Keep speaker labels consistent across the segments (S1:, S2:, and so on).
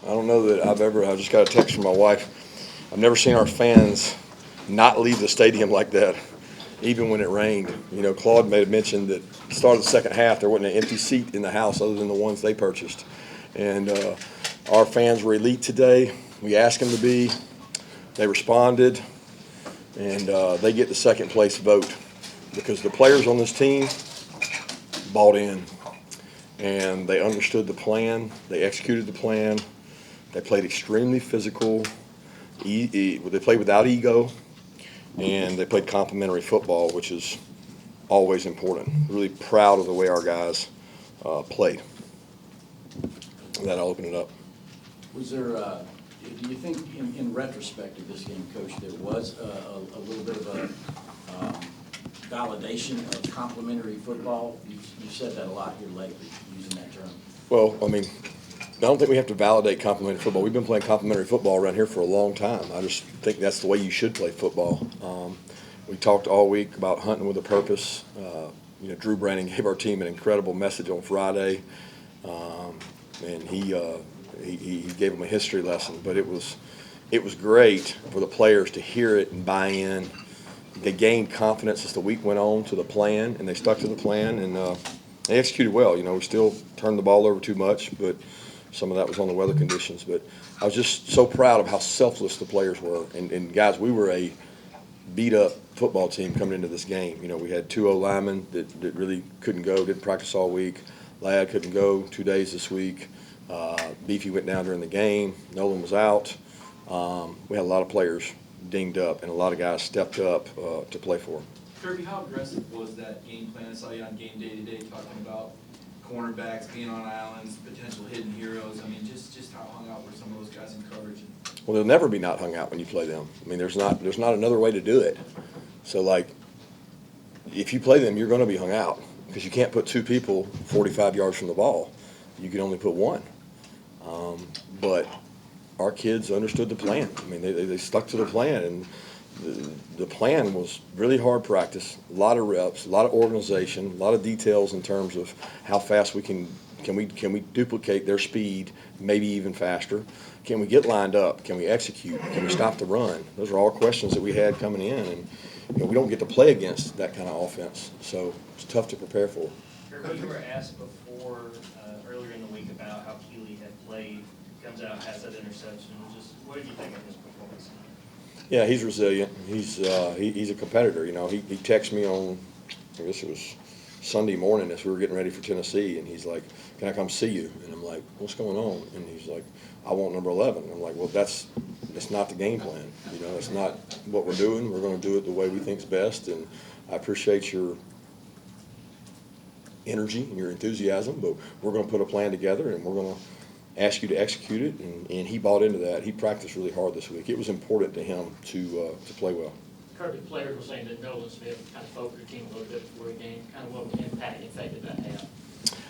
S1: I don't know that I just got a text from my wife. I've never seen our fans not leave the stadium like that, even when it rained. You know, Claude made a mention that at the start of the second half, there wasn't an empty seat in the house other than the ones they purchased. And our fans were elite today. We asked them to be. They responded, and they get the second place vote because the players on this team bought in, and they understood the plan. They executed the plan. They played extremely physical. They played without ego, and they played complementary football, which is always important. Really proud of the way our guys played. That'll open it up.
S2: Was there, do you think in retrospect of this game, Coach, there was a little bit of a validation of complementary football? You said that a lot here lately, using that term.
S1: Well, I mean, I don't think we have to validate complementary football. We've been playing complementary football around here for a long time. I just think that's the way you should play football. We talked all week about hunting with a purpose. You know, Drew Branning gave our team an incredible message on Friday, and he gave them a history lesson. But it was great for the players to hear it and buy in. They gained confidence as the week went on to the plan, and they stuck to the plan, and they executed well. You know, we still turned the ball over too much, but some of that was on the weather conditions. But I was just so proud of how selfless the players were. And guys, we were a beat-up football team coming into this game. You know, we had 2 linemen that really couldn't go, didn't practice all week. Ladd couldn't go 2 days this week. Beefy went down during the game. Nolan was out. We had a lot of players dinged up, and a lot of guys stepped up to play for them.
S3: Kirby, how aggressive was that game plan? I saw you on Game Day today talking about cornerbacks being on islands, potential hidden heroes. I mean, just how hung out were some of those guys in coverage?
S1: Well, they'll never be not hung out when you play them. I mean, there's not another way to do it. So, like, if you play them, you're going to be hung out because you can't put 2 people 45 yards from the ball. You can only put 1. But our kids understood the plan. I mean, they stuck to the plan, and the plan was really hard practice, a lot of reps, a lot of organization, a lot of details in terms of how fast we can we duplicate their speed, maybe even faster. Can we get lined up? Can we execute? Can we stop the run? Those are all questions that we had coming in, and you know, we don't get to play against that kind of offense, so it's tough to prepare for.
S4: Kirby, you were asked before, earlier in the week, about how Kelee had played, comes out, has that interception. Just what did you think of his performance?
S1: Yeah, he's resilient. He's a competitor. You know, he texted me on, I guess it was Sunday morning as we were getting ready for Tennessee, and he's like, "Can I come see you?" And I'm like, "What's going on?" And he's like, "I want number 11." And I'm like, "Well, that's not the game plan. You know, that's not what we're doing. We're going to do it the way we think's best." And I appreciate your energy and your enthusiasm, but we're going to put a plan together, and we're going to ask you to execute it, and he bought into that. He practiced really hard this week. It was important to him to play well.
S5: Kirby, players were saying that Nolan Smith kind of spoke to the team a little bit before the game. Kind of what impact you think did that have?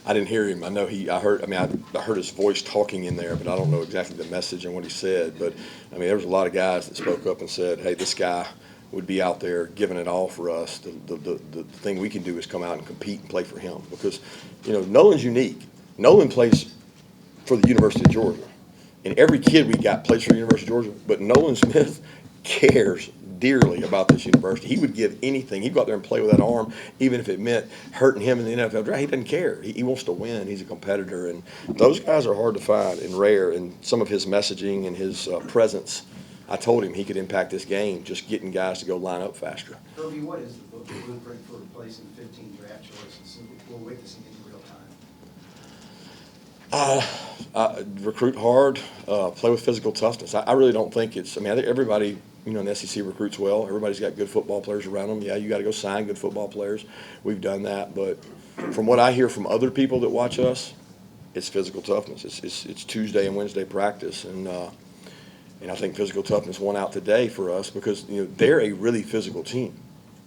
S1: I didn't hear him. I know I heard his voice talking in there, but I don't know exactly the message and what he said. But, I mean, there was a lot of guys that spoke up and said, "Hey, this guy would be out there giving it all for us. The thing we can do is come out and compete and play for him." Because, you know, Nolan's unique. Nolan plays for the University of Georgia. And every kid we got plays for the University of Georgia, but Nolan Smith cares dearly about this university. He would give anything. He'd go out there and play with that arm, even if it meant hurting him in the NFL draft. He doesn't care. He wants to win. He's a competitor. And those guys are hard to find and rare. And some of his messaging and his presence, I told him he could impact this game just getting guys to go line up faster.
S6: Kirby, what is the blueprint for replacing 15 draft choices? We're witnessing it in real time.
S1: Recruit hard, play with physical toughness. I really don't think I think everybody, you know, in the SEC recruits well. Everybody's got good football players around them. Yeah, you got to go sign good football players. We've done that. But from what I hear from other people that watch us, it's physical toughness. It's Tuesday and Wednesday practice. And I think physical toughness won out today for us because, you know, they're a really physical team.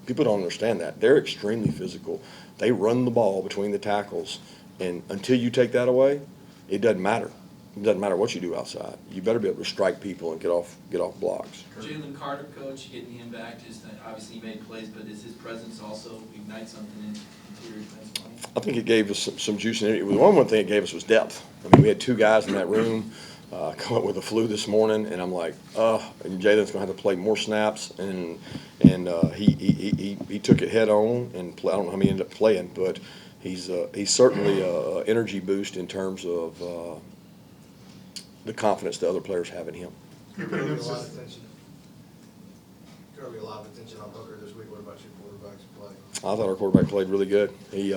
S1: People don't understand that. They're extremely physical. They run the ball between the tackles. And until you take that away, it doesn't matter. It doesn't matter what you do outside. You better be able to strike people and get off blocks.
S3: Jalen Carter, coach, getting him back, just obviously he made plays, but does his presence also ignite something in interior defensive line?
S1: I think it gave us some juice in it. The one thing it gave us was depth. I mean, we had 2 guys in that room come up with a flu this morning, and I'm like, and Jalen's gonna have to play more snaps, and he took it head on, and I don't know how many ended up playing, but he's certainly a energy boost in terms of the confidence the other players have in him.
S7: Kirby, a lot of attention. Kirby, a lot of attention on Hooker this week. What about your quarterback's play?
S1: I thought our quarterback played really good. He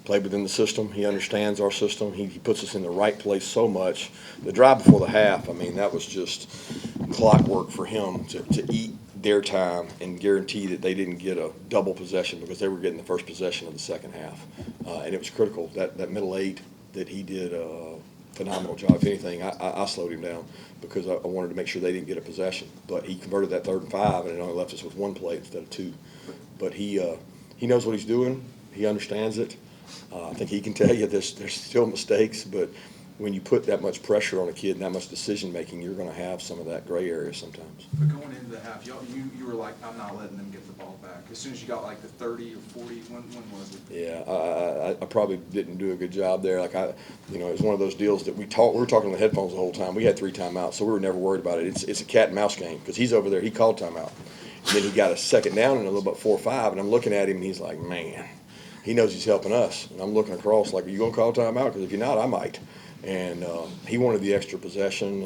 S1: played within the system. He understands our system. He puts us in the right place so much. The drive before the half, I mean, that was just clockwork for him to eat their time and guarantee that they didn't get a double possession because they were getting the first possession of the second half. And it was critical. That middle eight that he did a phenomenal job. If anything, I slowed him down because I wanted to make sure they didn't get a possession. But he converted that 3rd and 5, and it only left us with 1 play instead of 2. But he knows what he's doing. He understands it. I think he can tell you there's still mistakes, but when you put that much pressure on a kid and that much decision making, you're going to have some of that gray area sometimes.
S8: But going into the half, you were like, I'm not letting them get the ball back. As soon as you got like the 30 or 40, when was it?
S1: Yeah, I probably didn't do a good job there. Like it was one of those deals that we were talking on the headphones the whole time. We had 3 timeouts, so we were never worried about it. It's a cat and mouse game because he's over there. He called timeout, and then he got a second down and a little bit 4 or 5, and I'm looking at him and he's like, man, he knows he's helping us. And I'm looking across like, are you going to call timeout? Because if you're not, I might. And he wanted the extra possession,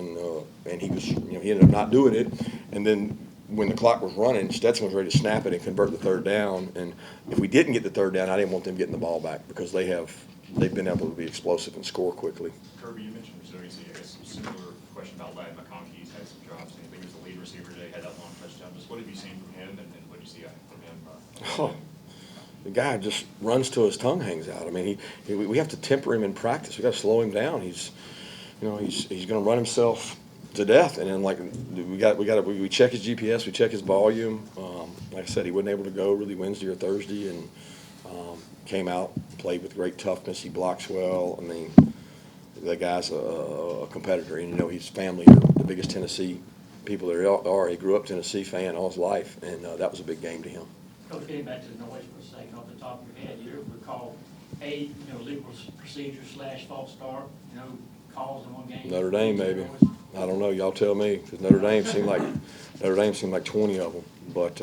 S1: and he was, he ended up not doing it. And then when the clock was running, Stetson was ready to snap it and convert the 3rd down. And if we didn't get the 3rd down, I didn't want them getting the ball back because they've been able to be explosive and score quickly.
S9: Kirby, you mentioned resiliency. I guess a similar question about Ladd McConkey. He's had some drops. I think he was the lead receiver today, had that long touchdown. Just what have you seen from him, and what do you see from him?
S1: The guy just runs till his tongue hangs out. I mean, we have to temper him in practice. We got to slow him down. He's going to run himself to death. And then we check his GPS, we check his volume. Like I said, he wasn't able to go really Wednesday or Thursday, and came out, played with great toughness. He blocks well. I mean, the guy's a competitor. And his family are the biggest Tennessee people there are. He grew up Tennessee fan all his life, and that was a big game to him.
S5: Coach, getting back to the noise for a second, off the top of your head, you ever recall legal procedure / false start, calls in one game?
S1: Notre Dame, maybe. I don't know. Y'all tell me, because Notre Dame seemed like 20 of them. But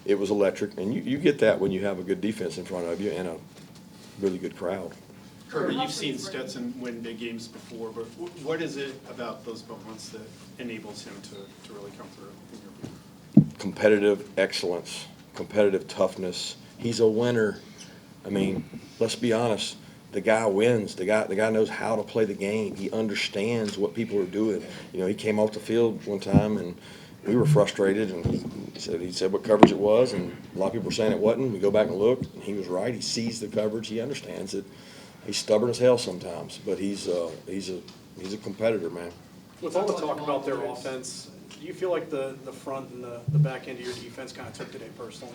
S1: it was electric, and you get that when you have a good defense in front of you and a really good crowd.
S10: Kirby, you've seen Stetson win big games before, but what is it about those moments that enables him to really come through in your view?
S1: Competitive excellence. Competitive toughness. He's a winner. I mean, let's be honest. The guy wins. The guy knows how to play the game. He understands what people are doing. He came off the field one time and we were frustrated, and he said what coverage it was, and a lot of people were saying it wasn't. We go back and look, and he was right. He sees the coverage. He understands it. He's stubborn as hell sometimes, but he's a competitor, man.
S10: With all the talk about their offense, do you feel like the front and the back end of your defense kind of took today personally?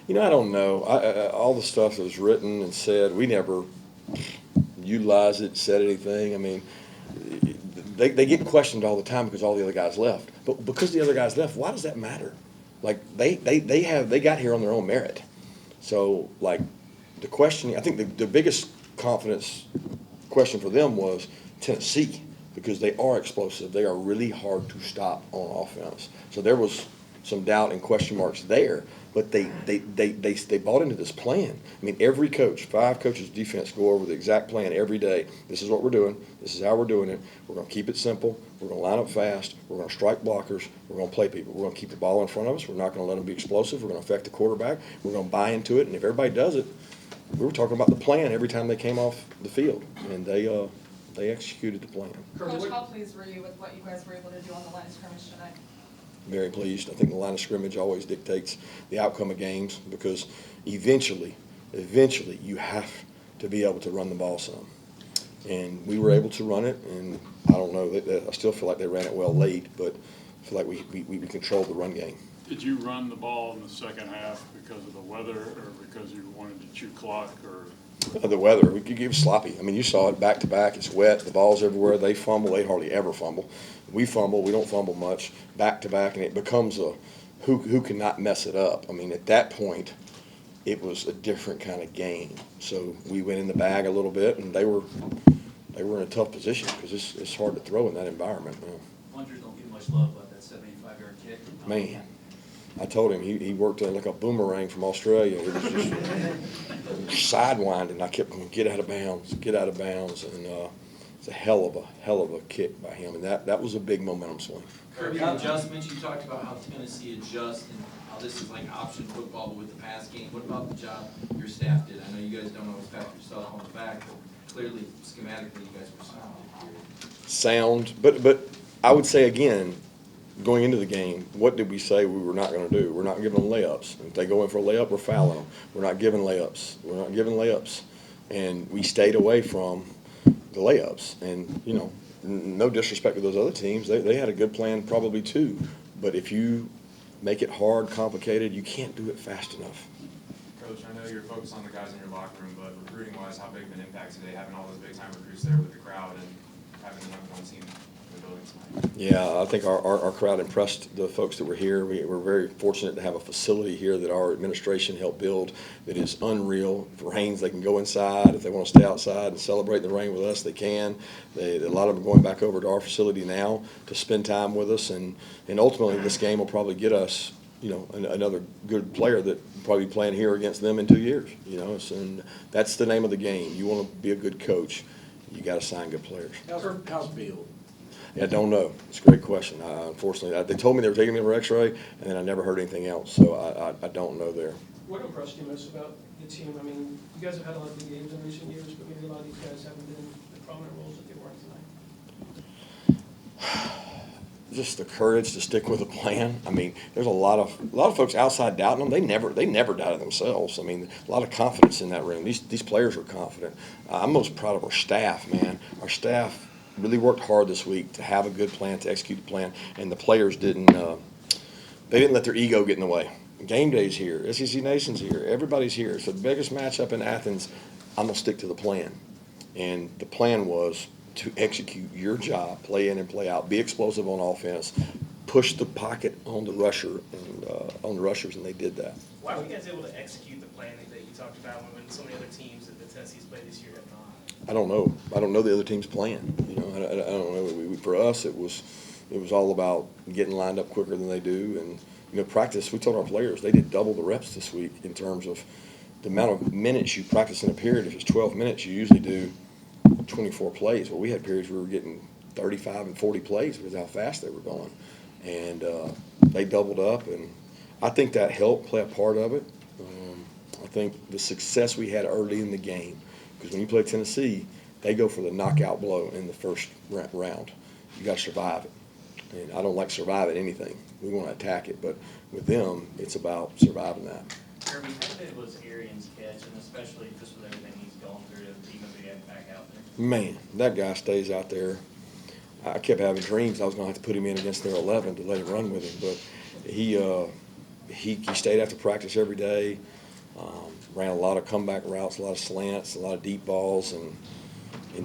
S1: I don't know. All the stuff that was written and said, we never utilized it, said anything. I mean, they get questioned all the time because all the other guys left. But because the other guys left, why does that matter? Like, they got here on their own merit. So, like, the question, I think the biggest confidence question for them was Tennessee, because they are explosive. They are really hard to stop on offense. So there was some doubt and question marks there, but they bought into this plan. I mean, every coach, 5 coaches defense, go over the exact plan every day. This is what we're doing. This is how we're doing it. We're going to keep it simple. We're going to line up fast. We're going to strike blockers. We're going to play people. We're going to keep the ball in front of us. We're not going to let them be explosive. We're going to affect the quarterback. We're going to buy into it, and if everybody does it, we were talking about the plan every time they came off the field, and they executed the plan.
S11: Coach, how pleased were you with what you guys were able to do on the line of scrimmage tonight?
S1: Very pleased. I think the line of scrimmage always dictates the outcome of games, because eventually you have to be able to run the ball some. And we were able to run it, and I don't know, I still feel like they ran it well late, but I feel like we controlled the run game.
S12: Did you run the ball in the second half because of the weather, or because you wanted to chew clock, or?
S1: The weather, we could give sloppy. I mean, you saw it back to back. It's wet. The ball's everywhere. They fumble. They hardly ever fumble. We fumble. We don't fumble much. Back to back, and it becomes a who cannot mess it up. I mean, at that point, it was a different kind of game. So we went in the bag a little bit, and they were they were in a tough position because it's hard to throw in that environment.
S3: Punters don't get much love about that 75-yard kick.
S1: Man, I told him he worked like a boomerang from Australia. It was just sidewinding. I kept going, get out of bounds, and it's a hell of a kick by him, and that was a big momentum swing.
S3: Kirby, adjustments, you talked about how Tennessee adjusts and how this is like option football but with the pass game. What about the job your staff did? I know you guys don't always pat yourself on the back, but clearly schematically you guys were sound.
S1: But I would say again, going into the game, what did we say we were not going to do? We're not giving them layups. If they go in for a layup, we're fouling them. We're not giving layups. And we stayed away from the layups. And, you know, no disrespect to those other teams. They had a good plan probably too. But if you make it hard, complicated, you can't do it fast enough.
S9: Coach, I know you're focused on the guys in your locker room, but recruiting-wise, how big of an impact today, having all those big-time recruits there with the crowd and having the number one team in the building tonight? Yeah,
S1: I think our crowd impressed the folks that were here. We're very fortunate to have a facility here that our administration helped build that is unreal. If it rains, they can go inside. If they want to stay outside and celebrate the rain with us, they can. A lot of them are going back over to our facility now to spend time with us, and ultimately this game will probably get us, you know, another good player that will probably be playing here against them in 2 years. You know, and that's the name of the game. You want to be a good coach, you got to sign good players.
S2: How's Bill?
S1: I don't know. It's a great question. Unfortunately, they told me they were taking me for X-ray, and then I never heard anything else. So I don't know there.
S13: What impressed you most about the team? I mean, you guys have had a lot of big games in recent years, but maybe a lot of these guys haven't been in the prominent roles that they were in tonight.
S1: Just the courage to stick with a plan. I mean, there's a lot of folks outside doubting them. They never doubted themselves. I mean, a lot of confidence in that room. These players are confident. I'm most proud of our staff, man. Our staff really worked hard this week to have a good plan, to execute the plan, and the players didn't let their ego get in the way. Game day's here, SEC Nation's here, everybody's here. So the biggest matchup in Athens, I'm gonna stick to the plan. And the plan was to execute your job, play in and play out, be explosive on offense, push the pocket on the rusher and on the rushers, and they did that.
S4: Why were you guys able to execute the plan that you talked about when so many other teams that the Tennessee's played this year have not?
S1: I don't know. I don't know the other team's plan. You know, I don't know. For us, it was all about getting lined up quicker than they do, and you know, practice. We told our players they did double the reps this week in terms of the amount of minutes you practice in a period. If it's 12 minutes, you usually do 24 plays. Well, we had periods where we were getting 35 and 40 plays because of how fast they were going, and they doubled up, and I think that helped play a part of it. I think the success we had early in the game. Because when you play Tennessee, they go for the knockout blow in the first round. You got to survive it. And I don't like surviving anything. We want to attack it. But with them, it's about surviving that.
S4: Kirby, how big was Arian's catch, and especially just with everything he's gone through to even be back out there?
S1: Man, that guy stays out there. I kept having dreams I was going to have to put him in against their 11 to let him run with him. But he stayed after practice every day. Ran a lot of comeback routes, a lot of slants, a lot of deep balls, and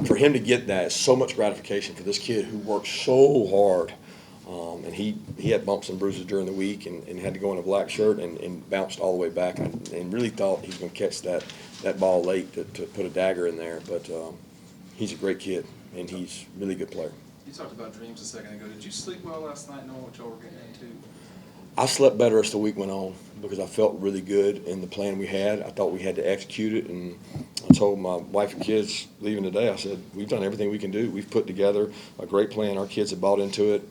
S1: for him to get that is so much gratification for this kid who worked so hard. And he had bumps and bruises during the week and had to go in a black shirt and bounced all the way back and really thought he was going to catch that ball late to put a dagger in there. But he's a great kid, and he's a really good player.
S8: You talked about dreams a second ago. Did you sleep well last night knowing what y'all were getting into?
S1: I slept better as the week went on because I felt really good in the plan we had. I thought we had to execute it, and I told my wife and kids leaving today, I said, we've done everything we can do. We've put together a great plan. Our kids have bought into it.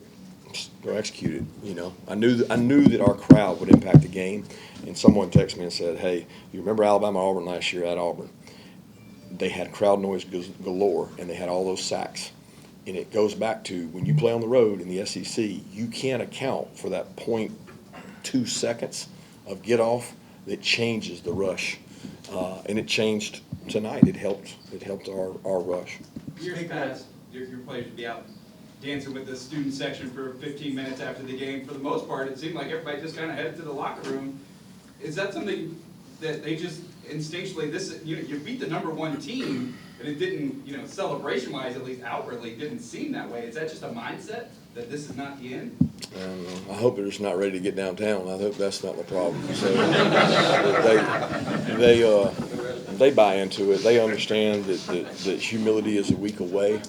S1: Just go execute it, you know. I knew that our crowd would impact the game, and someone texted me and said, hey, you remember Alabama-Auburn last year at Auburn? They had crowd noise galore, and they had all those sacks. And it goes back to when you play on the road in the SEC, you can't account for that 0.2 seconds of get off that changes the rush, and it changed tonight. It helped our rush.
S14: Years past, your players would be out dancing with the student section for 15 minutes after the game. For the most part, it seemed like everybody just kind of headed to the locker room. Is that something that they just instinctually, you beat the #1 team, But it didn't, you know, celebration-wise, at least outwardly, didn't seem that way. Is that just a mindset that this is not the end?
S1: I hope they're just not ready to get downtown. I hope that's not the problem. So they buy into it. They understand that humility is a week away.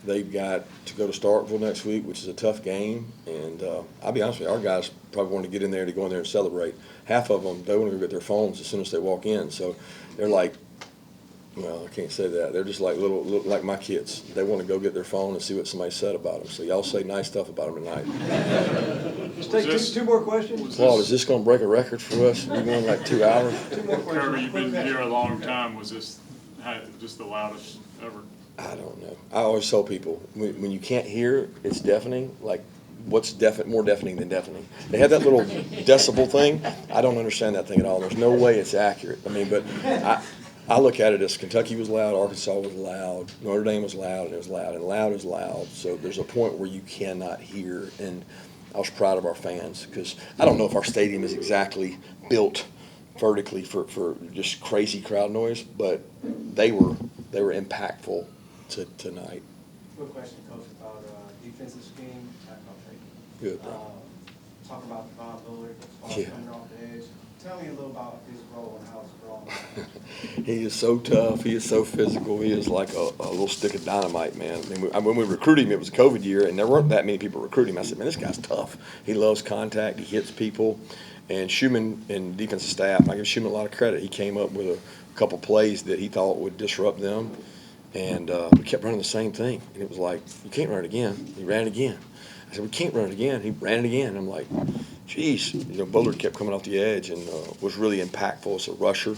S1: They've got to go to Starkville next week, which is a tough game. And I'll be honest with you, our guys probably want to get in there to go in there and celebrate. Half of them, they want to go get their phones as soon as they walk in. So they're like, well, I can't say that. They're just like like my kids. They want to go get their phone and see what somebody said about them. So y'all say nice stuff about them tonight.
S6: Just take two more questions.
S1: Claude, is this going to break a record for us? We're going like 2 hours.
S6: Two more questions.
S12: Kirby, you've been here a long time. Was this just the loudest ever?
S1: I don't know. I always tell people, when you can't hear, it's deafening. Like, what's more deafening than deafening? They have that little decibel thing. I don't understand that thing at all. There's no way it's accurate. I mean, but I look at it as Kentucky was loud, Arkansas was loud, Notre Dame was loud, and it was loud, and loud is loud. So there's a point where you cannot hear, and I was proud of our fans because I don't know if our stadium is exactly built vertically for just crazy crowd noise, but they were impactful tonight.
S6: Quick question, Coach, about defensive scheme.
S1: Good.
S6: Talk about Bob Bullard,
S1: Yeah.
S6: coming off the edge. Tell me a little about his role and how it's grown.
S1: He is so tough. He is so physical. He is like a little stick of dynamite, man. I mean, when we recruited him, it was a COVID year, and there weren't that many people recruiting him. I said, man, this guy's tough. He loves contact. He hits people. And Schumann and defensive staff, I give Schumann a lot of credit. He came up with a couple plays that he thought would disrupt them, and we kept running the same thing. And it was like, you can't run it again. He ran it again. I said, we can't run it again. He ran it again. I'm like, geez. You know, Bullard kept coming off the edge and was really impactful as a rusher.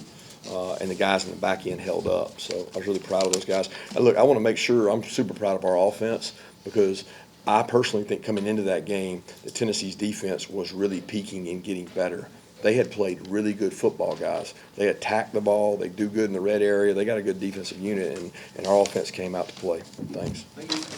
S1: And the guys in the back end held up. So I was really proud of those guys. And look, I want to make sure I'm super proud of our offense because I personally think coming into that game that Tennessee's defense was really peaking and getting better. They had played really good football, guys. They attacked the ball. They do good in the red area. They got a good defensive unit, and our offense came out to play. Thanks.